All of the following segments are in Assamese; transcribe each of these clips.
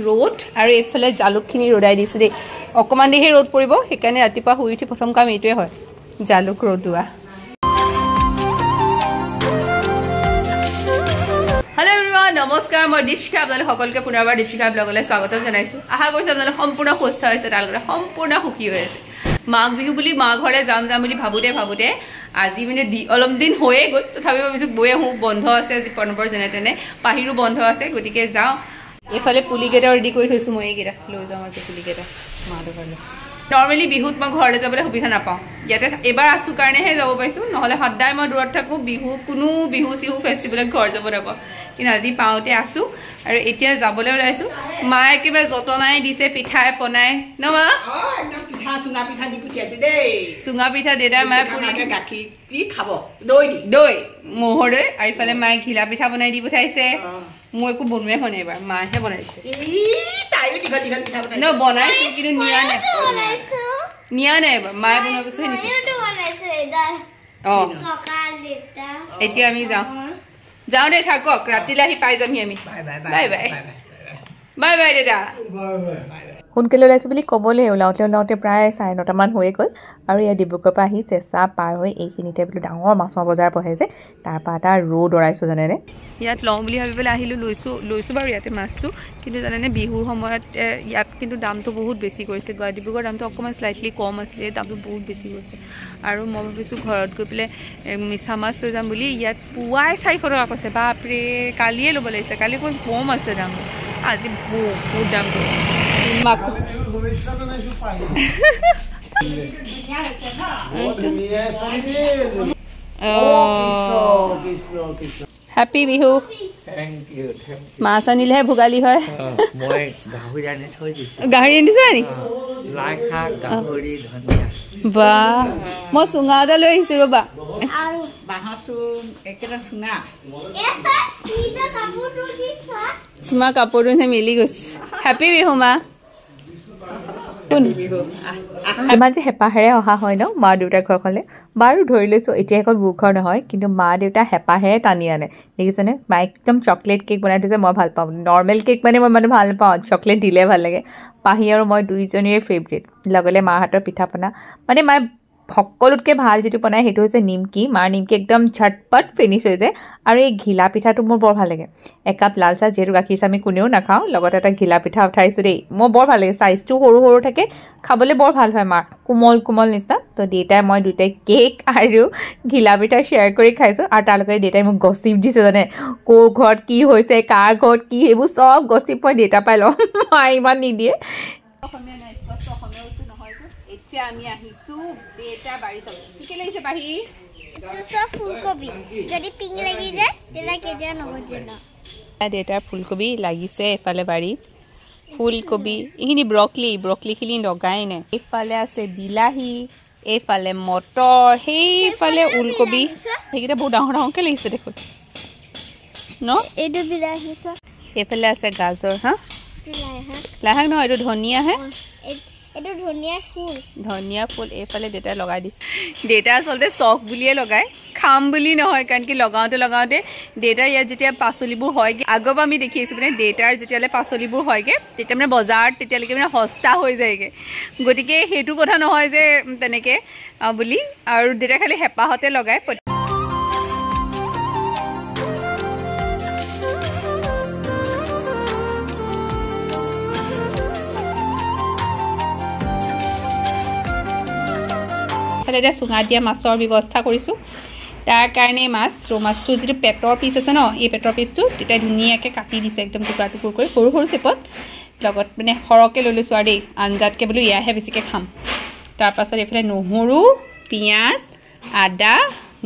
ৰ'দ আৰু এইফালে জালুকখিনি ৰ'দাই দিছোঁ দেই অকণমান দেৰি ৰ'দ পৰিব সেইকাৰণে ৰাতিপুৱা শুই উঠি প্ৰথম কাম এইটোৱে হয় জালুক ৰ'দোৱা হেল্ল' এভৰিৱান নমস্কাৰ মই দীপশিখা আপোনালোক সকলোকে পুনৰবাৰ দীপশিখা ব্লগলৈ স্বাগতম জনাইছোঁ আশা কৰিছোঁ আপোনালোক সম্পূৰ্ণ সুস্থ হৈছে তাৰ লগতে সম্পূৰ্ণ সুখী হৈ আছে মাঘ বিহু বুলি মা ঘৰলৈ যাম বুলি ভাবোঁতে আজি মানে অলপ দিন হৈয়ে গ'ল তথাপি ভাবিছোঁ গৈ আহোঁ বন্ধ আছে আজি প্ৰণৱৰ যেনে তেনে পাহিৰো বন্ধ আছে গতিকে যাওঁ এইফালে পুলিকেইটা ৰেডি কৰি থৈছোঁ মই এইকেইটা লৈ যাওঁ আজি পুলিকেইটা মাহঁতৰ ঘৰলৈ নৰ্মেলি বিহুত মই ঘৰলৈ যাবলৈ সুবিধা নাপাওঁ ইয়াতে এইবাৰ আছোঁ কাৰণেহে যাব পাৰিছোঁ নহ'লে সদায় মই দূৰত থাকোঁ কোনো বিহু চিহু ফেষ্টিভেলত ঘৰ যাব নাপাওঁ কিন্তু আজি পাওঁতে আছোঁ আৰু এতিয়া যাবলৈ ওলাইছোঁ মায়ে একেবাৰে যতনাই দিছে পিঠাই পনাই ন মা চুঙা পিঠা দেউতাই মায়ে গাখীৰ কি খাব দৈ ম'হৰ দৈ আৰু ইফালে মায়ে ঘিলা পিঠা বনাই দি পঠাইছে মই একো বনোৱাই হোৱা নাই এইবাৰ মায়েহে বনাইছে বনাইছোঁ কিন্তু নিয়া নাই এইবাৰ মায়ে বনোৱাৰ পিছতহে নিছে অঁ এতিয়া আমি যাওঁ দে থাকক ৰাতিলৈ আহি পাই যামহি আমি বাই বাই বাই বাই দাদা সোনকালে ওলাইছোঁ বুলি ক'বলৈ ওলাওঁতে প্ৰায় 9:30মান হৈয়ে গ'ল আৰু ইয়াৰ ডিব্ৰুগড়ৰ পৰা আহি চেঁচা পাৰ হৈ এইখিনিতে বোলো ডাঙৰ মাছৰ বজাৰ বহে যে তাৰপৰা এটা ৰৌ দৰাইছোঁ জানেনে ইয়াত লওঁ বুলি ভাবি পেলাই আহিলোঁ লৈছোঁ বাৰু ইয়াতে মাছটো কিন্তু জানেনে বিহুৰ সময়ত ইয়াত কিন্তু দামটো বহুত বেছি কৰিছে ডিব্ৰুগড়ৰ দামটো অকণমান স্লাইটলি কম আছিলে দামটো বহুত বেছি কৰিছে আৰু মই ভাবিছোঁ ঘৰত গৈ পেলাই মিছা মাছ লৈ যাম বুলি ইয়াত পুৱাই 400 টকা কৈছে বাপৰে কালিয়ে ল'ব লাগিছে কালি অকণমান কম আছে দামটো আজি বহুত দাম কৰিছে হ্যাপি বিহু মাছ আনিলেহে ভোগালী হয় গাহৰি আনিছা নি বা মই চুঙা এটা লৈ আহিছোঁ ৰ'বা তোমাৰ কাপোৰটো মিলি গৈছে হেপী বিহু মা ইমান যে হেঁপাহেৰে অহা হয় ন মা দেউতাৰ ঘৰখনলৈ বাৰু ধৰি লৈছোঁ এতিয়া অকল মোৰ ঘৰ নহয় কিন্তু মা দেউতা হেঁপাহেৰে টানি আনে দেখিছেনে মায়ে একদম চকলেট কেক বনাই থৈছে মই ভাল পাওঁ নৰ্মেল কেক মানে মই ভাল নাপাওঁ চকলেট দিলে ভাল লাগে পাহি আৰু মই দুইজনীৰে ফেভৰেট লগতে মাৰ হাতৰ পিঠা পনা মানে মায়ে সকলোতকৈ ভাল যিটো বনায় সেইটো হৈছে নিমকি মাৰ নিমকি একদম ঝটপট ফিনিছ হৈ যায় আৰু এই ঘিলা পিঠাটো মোৰ বৰ ভাল লাগে একাপ লাল চাহ যিহেতু গাখীৰ চাহ আমি কোনেও নাখাওঁ লগতে এটা ঘিলা পিঠা উঠাইছোঁ দেই মোৰ বৰ ভাল লাগে চাইজটো সৰু থাকে খাবলৈ বৰ ভাল হয় মাৰ কোমল নিচিনা তো দেউতাই মই দুটাই কেক আৰু ঘিলা পিঠা শ্বেয়াৰ কৰি খাইছোঁ আৰু তাৰ লগতে দেউতাই মোক গচিপ দিছে জানে ক'ৰ ঘৰত কি হৈছে কাৰ ঘৰত কি এইবোৰ চব গচিপ মই দেউতাৰ পৰাই লওঁ মায়ে ইমান নিদিয়ে এতিয়া আমি আহিছোঁ দেউতা বাৰী চাব কি কি লাগিছে বাহি ফুলকবি যদি পিংক লাগি যায় তেতিয়া কেতিয়া নগজে ন দেউতাৰ ফুলকবি লাগিছে এফালে বাৰীত ফুলকবি এইখিনি ব্ৰকলিখিনি লগাই নাই এইফালে আছে বিলাহী এইফালে মটৰ সেইফালে ওলকবি সেইকেইটা বহুত ডাঙৰকৈ লাগিছে দেখোন ন এইটো বিলাহী এইফালে আছে গাজৰ হা লাইশাক নহয় এইটো ধনিয়াহে এইটো ধনিয়া ফুল এইফালে দেউতাই লগাই দিছে দেউতা আচলতে চখ বুলিয়ে লগায় খাম বুলি নহয় কাৰণ কি লগাওঁতে দেউতাৰ ইয়াত যেতিয়া পাচলিবোৰ হয়গৈ আগৰপৰা আমি দেখি আছোঁ মানে দেউতাৰ যেতিয়ালৈ পাচলিবোৰ হয়গৈ তেতিয়া মানে বজাৰত তেতিয়ালৈকে মানে সস্তা হৈ যায়গৈ গতিকে সেইটো কথা নহয় যে তেনেকৈ বুলি আৰু দেউতাই খালি হেঁপাহতে লগায় এতিয়া চুঙা দিয়া মাছৰ ব্যৱস্থা কৰিছোঁ তাৰ কাৰণে ৰৌ মাছটো যিটো পেটৰ পিচ আছে ন এই পেটৰ পিচটো তেতিয়া ধুনীয়াকৈ কাটি দিছে একদম টুকুৰা কৰি সৰু চেপত লগত মানে সৰহকৈ লৈ লৈছোঁ আৰু দেই আঞ্জাতকৈ বোলো এয়াহে বেছিকৈ খাম তাৰপাছত এইফালে নহৰু পিঁয়াজ আদা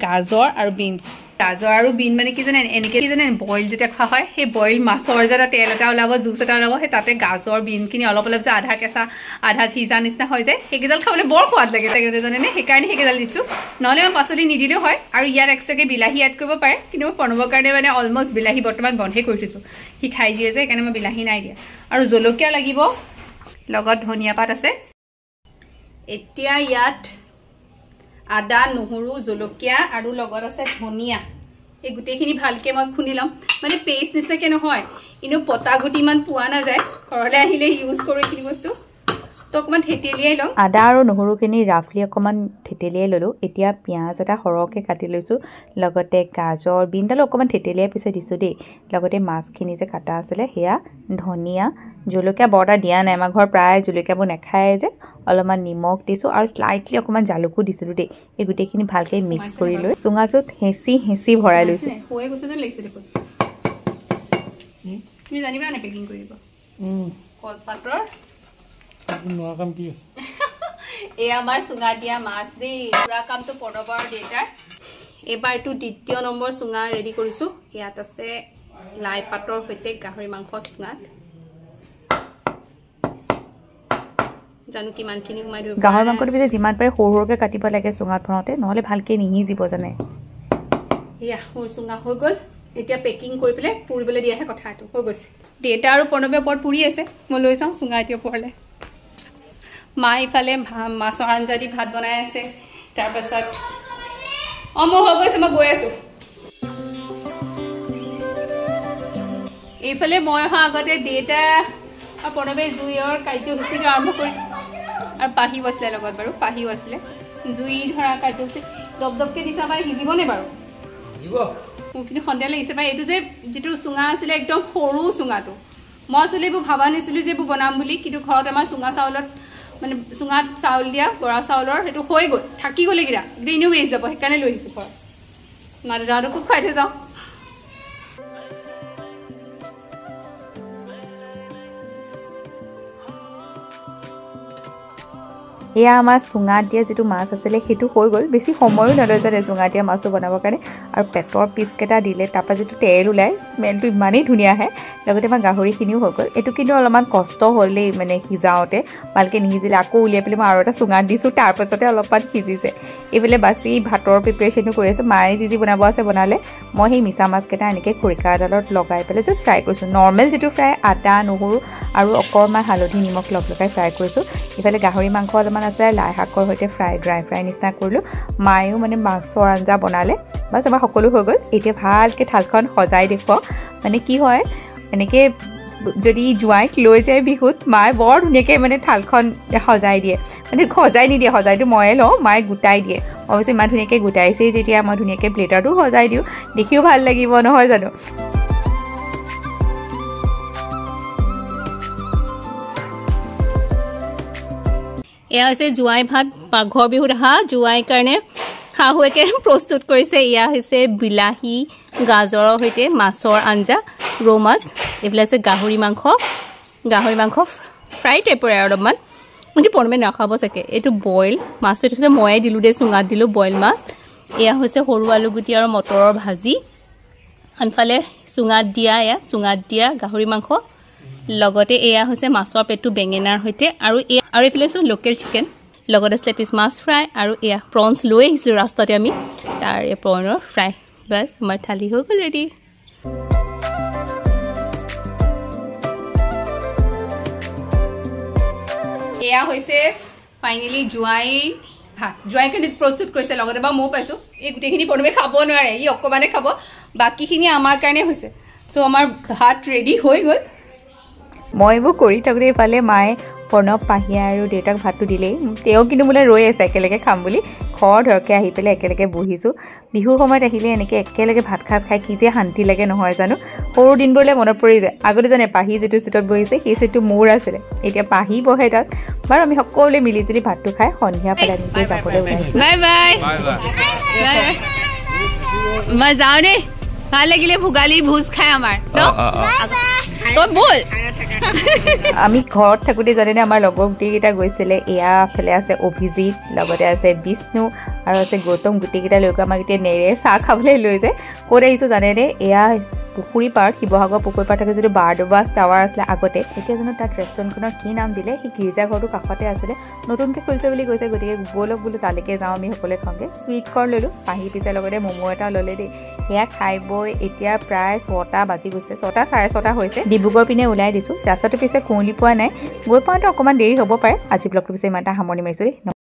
গাজৰ আৰু বিনছ গাজৰ আৰু বিন মানে কি জানে এনেকৈ কি জানে বইল যেতিয়া খোৱা হয় সেই বইল মাছৰ যে তেল এটা ওলাব জুচ এটা ওলাব সেই তাতে গাজৰ বিনখিনি অলপ যে আধা কেঁচা আধা সিজা নিচিনা হৈ যায় সেইকেইডাল খাবলৈ বৰ সোৱাদ লাগে জানেনে সেইকাৰণে সেইকেইডাল দিছোঁ নহ'লে মই পাচলি নিদিলেও হয় আৰু ইয়াত এক্সট্ৰাকৈ বিলাহী এড কৰিব পাৰে কিন্তু মই প্ৰণৱৰ কাৰণে মানে অলমষ্ট বিলাহী বৰ্তমান বন্ধই কৰি থৈছোঁ সি খাই দিয়ে যে সেইকাৰণে মই বিলাহী নাই দিয়া আৰু জলকীয়া লাগিব লগত ধনিয়া পাত আছে এতিয়া ইয়াত আদা নহৰু জলকীয়া আৰু লগত আছে ধনিয়া এই গুটেখিনি ভালকে মই খুনি লম মানে পেষ্ট নিছাকে নহয় ইনো পটা গুটি মান পোৱা না যায় ঘৰলে আহিলে ইউজ কৰো এইখিনি বস্তু তো অকমান থেতেলিয়াই লম আদা আৰু নহৰুখিনি ৰাফলি অকমান থেতেলিয়াই ললো এতিয়া পিয়াজ এটা সৰহকে কাটি লৈছো লগতে গাজৰ বিনডাল অকমান থেতেলিয়াই পিছে দিছো দেই লগতে মাছখিনি যে কাটা আছিল হেয়া ধনিয়া জলকীয়া বৰটা দিয়া নাই আমাৰ ঘৰ প্ৰায় জলকীয়াবোৰ নেখায় যে অলপমান নিমখ দিছো আৰু স্লাইটলি অকমান জালুকো দিছিলো দেই এই গুটেখিনি ভালকে মিক্স কৰি লৈ চুঙাটোত হেঁচি ভৰাই লৈছো হৈ গৈছে যেন লাগিছে দেখোন তুমি জানিবা নে পেকিং কৰিব কলপাতৰ নোৱা কাম কি আছে এই আমাৰ চুঙা দিয়া মাছ দেই পুৰা কামটো প্ৰণৱৰ দেউতাৰ এবাৰ এইটো দ্বিতীয় নম্বৰ চুঙা ৰেডি কৰিছো ইয়াত আছে লাই পাতৰ সৈতে গাহৰি মাংস চুঙাত জানো কিমানখিনি সোমাই দিব গাহৰি মাংসটো পিছে যিমান পাৰে সৰু সৰুকে কাটিব লাগে চুঙাত ভৰাওঁতে নহ'লে ভালকে নিসিজিব জানে এয়া মোৰ চুঙা হৈ গ'ল এতিয়া পেকিং কৰি পেলাই পুৰিবলৈ দিয়াহে কথাটো হৈ গৈছে দেউতা আৰু প্ৰণৱে ওপৰত পুৰি আছে মই লৈ যাওঁ চুঙা এতিয়া ওপৰলৈ মা ইফালে মাছৰ আঞ্জা দি ভাত বনাই আছে তাৰপাছত মোৰ হৈ গৈছে মই গৈ আছোঁ এইফালে মই অহা আগতে দেউতা আৰু প্ৰণৱে জুইৰ কাৰ্যসূচীটো আৰম্ভ কৰি আৰু পাহিও আছিলে লগত বাৰু পাহিও আছিলে জুই ধৰা কাৰ্যসূচী দপদপকৈ দিছে আমাৰ সিজিবনে বাৰু মোৰ কিন্তু সন্ধিয়া লাগিছে পাই এইটো যে যিটো চুঙা আছিলে একদম সৰু চুঙাটো মই আচলতে এইবোৰ ভাবা নাছিলোঁ যে এইবোৰ বনাম বুলি কিন্তু ঘৰত আমাৰ চুঙা চাউলত মানে চুঙাত চাউল দিয়া বৰা চাউলৰ সেইটো হৈ গ'ল থাকি গ'লে কিৰা এতিয়া এনেও ৱেষ্ট যাব সেইকাৰণে লৈ আহিছোঁ ঘৰত মা দেউতাহঁতকো খুৱাই থৈ যাওঁ এয়া আমাৰ চুঙাত দিয়া যিটো মাছ আছিলে সেইটো হৈ গ'ল বেছি সময়ো নলয় যাতে চুঙাত দিয়া মাছটো বনাবৰ কাৰণে আৰু পেটৰ পিচকেইটা দিলে তাৰপৰা যিটো তেল ওলায় স্মেলটো ইমানেই ধুনীয়া আহে লগতে আমাৰ গাহৰিখিনিও হৈ গ'ল এইটো কিন্তু অলপমান কষ্ট হ'লেই মানে সিজাওঁতে ভালকৈ নিসিজিলে আকৌ উলিয়াই পেলাই মই আৰু এটা চুঙাত দিছোঁ তাৰপাছতে অলপমান সিজিছে এইফালে বাছি ভাতৰ প্ৰিপেৰেশ্যনো কৰি আছোঁ মায়ে যি বনাব আছে বনালে মই সেই মিছা মাছকেইটা এনেকৈ খৰিকা এডালত লগাই পেলাই জাষ্ট ফ্ৰাই কৰিছোঁ নৰ্মেল যিটো ফ্ৰাই আদা নহৰু আৰু অকণমান হালধি নিমখ লগাই ফ্ৰাই কৰিছোঁ ইফালে গাহৰি মাংস অলপমান আছে লাই শাকৰ সৈতে ড্ৰাই ফ্ৰাই নিচিনা কৰিলোঁ মায়েও মানে মাছৰ আঞ্জা বনালে বাছ আমাৰ সকলো হৈ গ'ল এতিয়া ভালকৈ থালখন সজাই দেখুৱাওঁ মানে কি হয় এনেকৈ যদি জোঁৱাইক লৈ যায় বিহুত মায়ে বৰ ধুনীয়াকৈ মানে থালখন সজাই দিয়ে মানে সজাই নিদিয়ে সজাইটো ময়ে লওঁ মায়ে গোটাই দিয়ে অৱশ্যে ইমান ধুনীয়াকৈ গোটাইছেই যেতিয়া মই ধুনীয়াকৈ প্লেটাৰটো সজাই দিওঁ দেখিও ভাল লাগিব নহয় জানো এয়া হৈছে জোঁৱাই ভাত পাকঘৰ বিহুত অহা জোঁৱাইৰ কাৰণে শাহুৱেকে প্ৰস্তুত কৰিছে এয়া হৈছে বিলাহী গাজৰৰ সৈতে মাছৰ আঞ্জা ৰৌ মাছ এইফালে আছে গাহৰি মাংস ফ্ৰাই টাইপৰে অলপমান কিন্তু প্ৰণৱে নাখাব চাগে এইটো বইল মাছটো এইটো হৈছে ময়ে দিলোঁ দেই চুঙাত দিলোঁ বইল মাছ এয়া হৈছে সৰু আলুগুটি আৰু মটৰৰ ভাজি আনফালে চুঙাত দিয়া গাহৰি মাংস লগতে এয়া হৈছে মাছৰ পেটু বেঙেনাৰ সৈতে আৰু এইফালে আছে লোকেল চিকেন লগত আছিলে পিছ মাছ ফ্ৰাই আৰু এয়া প্ৰনছ লৈ আহিছিলোঁ ৰাস্তাতে আমি তাৰ এই প্ৰনৰ ফ্ৰাই বাছ আমাৰ থালি হৈ গ'ল ৰেডি এয়া হৈছে ফাইনেলি জোঁৱাইৰ ভাত জোঁৱাইকে প্ৰস্তুত কৰিছে লগতে বাৰু ময়ো পাইছোঁ এই গোটেইখিনি প্ৰণৱে খাব নোৱাৰে ই অকণমানে খাব বাকীখিনি আমাৰ কাৰণে হৈছে চ' আমাৰ ভাত ৰেডি হৈ গ'ল মই এইবোৰ কৰি থাকোঁতে ইফালে মায়ে প্ৰণৱ পাহিয়া আৰু দেউতাক ভাতটো দিলেই তেওঁ কিন্তু মোলৈ ৰৈ আছে একেলগে খাম বুলি খৰ ধৰকৈ আহি পেলাই একেলগে বহিছোঁ বিহুৰ সময়ত আহিলে এনেকৈ একেলগে ভাত সাজ খাই কি যে শান্তি লাগে নহয় জানো সৰু দিনবোৰলৈ মনত পৰি যায় আগতে জানে পাহি যিটো চিটত বহিছে সেই চিটটো মোৰ আছিলে এতিয়া পাহি বহে তাত বাৰু আমি সকলোৱে মিলিজুলি ভাতটো খাই সন্ধিয়া পেলাই নিজে যাবলৈ ওলাইছোঁ বাই বাই মই যাওঁ দেই ভাল লাগিলে ভোগালী ভোজ খাই আমাৰ তই বল আমি ঘৰত থাকোঁতে জানেনে আমাৰ লগৰ গোটেইকেইটা গৈছিলে এয়া ফালে আছে অভিজিত লগতে আছে বিষ্ণু আৰু আছে গৌতম গোটেইকেইটা লৈ গৈ আমাক এতিয়া নেৰে চাহ খাবলৈ লৈ যায় ক'ত আহিছোঁ জানেনে এয়া পুখুৰী পাৰ শিৱসাগৰ পুখুৰী পাৰ থাকে যিটো বাৰডুবা টাৱাৰ আছিলে আগতে এতিয়া জানো তাত ৰেষ্টুৰেণ্টখনৰ কি নাম দিলে সেই গীৰ্জাঘৰটো কাষতে আছিলে নতুনকৈ খুলিছে বুলি কৈছে গতিকে ব'লক বোলো তালৈকে যাওঁ আমি সকলোৱে খাওঁগৈ চুইট কৰ্ণ ল'লোঁ পাহি পিছে লগতে ম'ম' এটা ল'লে দেই সেয়া খাই বৈ এতিয়া প্ৰায় 6টা বাজি গৈছে 6টা 6:30 হৈছে ডিব্ৰুগড় পিনে ওলাই দিছোঁ ৰাস্তাটো পিছে কুঁৱলী পোৱা নাই গৈ পাওঁতে অকণমান দেৰি হ'ব পাৰে আজি ব্লগটো পিছে ইমান এটা সামৰণি মাৰিছোঁ দেই।